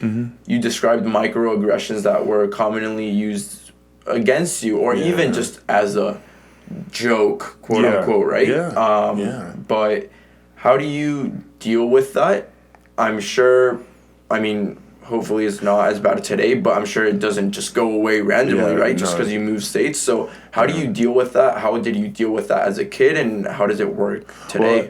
You described microaggressions that were commonly used against you, or even just as a joke, quote unquote, right? But how do you deal with that? I'm sure, I mean, hopefully it's not as bad today, but I'm sure it doesn't just go away randomly, right? Just because you move states. So how do you deal with that? How did you deal with that as a kid, and how does it work today?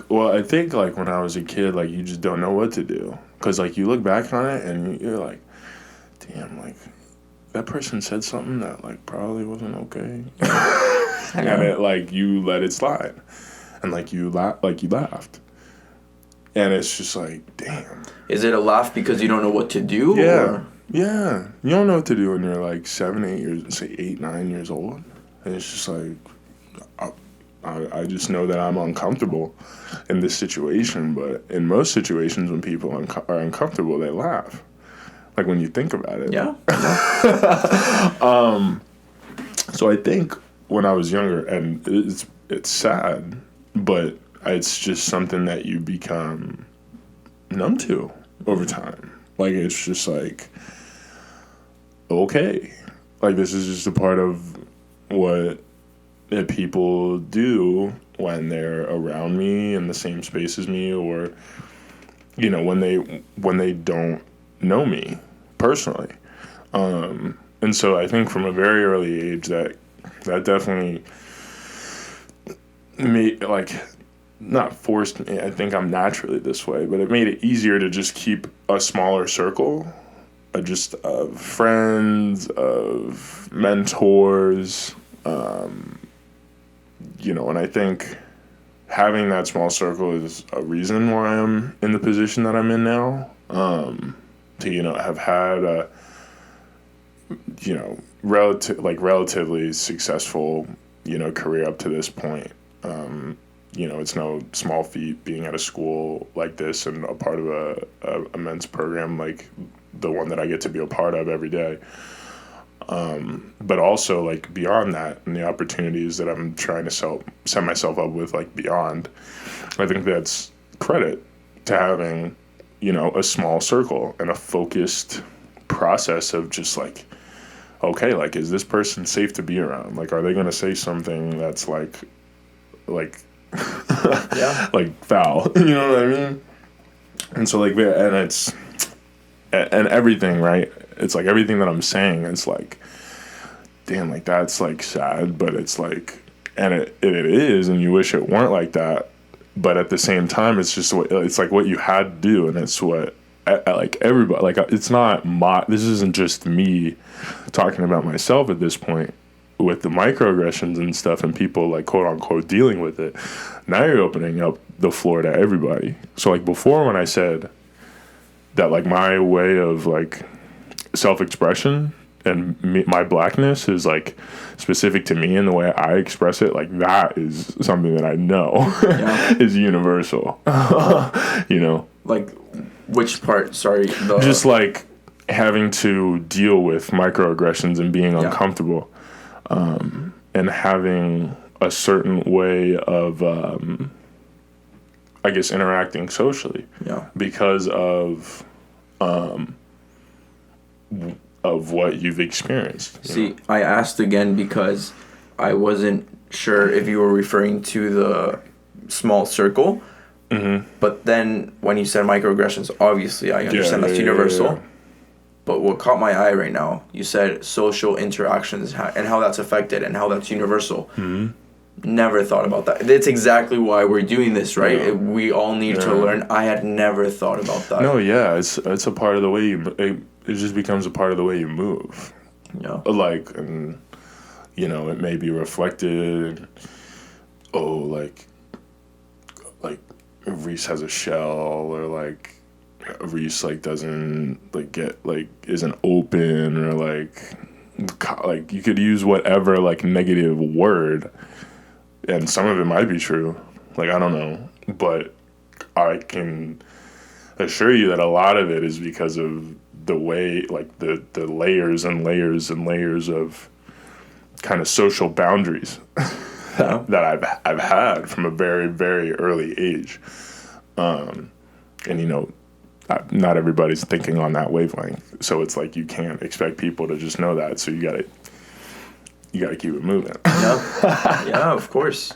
Well, I think, like, when I was a kid, like, you just don't know what to do. Because, like, you look back on it, and you're like, damn, like, that person said something that, like, probably wasn't okay. And it, like, you let it slide. And, like, you laughed. And it's just like, damn. Is it a laugh because you don't know what to do? Yeah. Or? Yeah. You don't know what to do when you're, like, 7, 8 years, say 8, 9 years old. And it's just like, I just know that I'm uncomfortable in this situation. But in most situations, when people are uncomfortable, they laugh. Like, when you think about it. Yeah. So I think when I was younger, and it's sad, but it's just something that you become numb to over time. Like, it's just like, okay, like, this is just a part of what people do when they're around me in the same space as me, or, you know, when they don't know me personally. And so I think from a very early age that definitely made, like, not forced me, I think I'm naturally this way, but it made it easier to just keep a smaller circle of friends, of mentors, you know, and I think having that small circle is a reason why I'm in the position that I'm in now, to, you know, have had a, you know, relatively successul, you know, career up to this point. You know, it's no small feat being at a school like this and a part of a men's program like the one that I get to be a part of every day. But also, like, beyond that and the opportunities that I'm trying to set myself up with, like, beyond, I think that's credit to having, you know, a small circle and a focused process of just, like, okay, like, is this person safe to be around? Like, are they going to say something that's like Yeah. like foul? You know what I mean? And so, like, and everything, right? It's like everything that I'm saying, it's like, damn, like, that's, like, sad, but it's like, and it is, and you wish it weren't like that, but at the same time, it's just it's like what you had to do, and it's what, like, everybody, like, it's not this isn't just me talking about myself at this point with the microaggressions and stuff and people, like, quote unquote dealing with it. Now you're opening up the floor to everybody. So, like, before, when I said that, like, my way of, like, self-expression and my blackness is, like, specific to me and the way I express it, like, that is something that I know is universal. You know, Like, which part? Sorry. Just, like, having to deal with microaggressions and being uncomfortable, and having a certain way of, I guess, interacting socially. Yeah. Because of what you've experienced. See, know? I asked again because I wasn't sure if you were referring to the small circle. Mm-hmm. But then when you said microaggressions, obviously I understand that's universal. Yeah. But what caught my eye right now, you said social interactions and how that's affected and how that's universal. Mm-hmm. Never thought about that. That's exactly why we're doing this, right? Yeah. We all need to learn. I had never thought about that. No, yeah, it's a part of the way it just becomes a part of the way you move. Yeah. Like, and, you know, it may be reflected. Oh, like Reese has a shell, or, like, Reese, like, doesn't, like, get, like, isn't open, or, like you could use whatever, like, negative word, and some of it might be true, like, I don't know, but I can assure you that a lot of it is because of the way, like, the layers and layers and layers of kind of social boundaries that I've had from a very, very early age. And, you know, not everybody's thinking on that wavelength. So it's like you can't expect people to just know that. So you gotta keep it moving. Yeah, of course.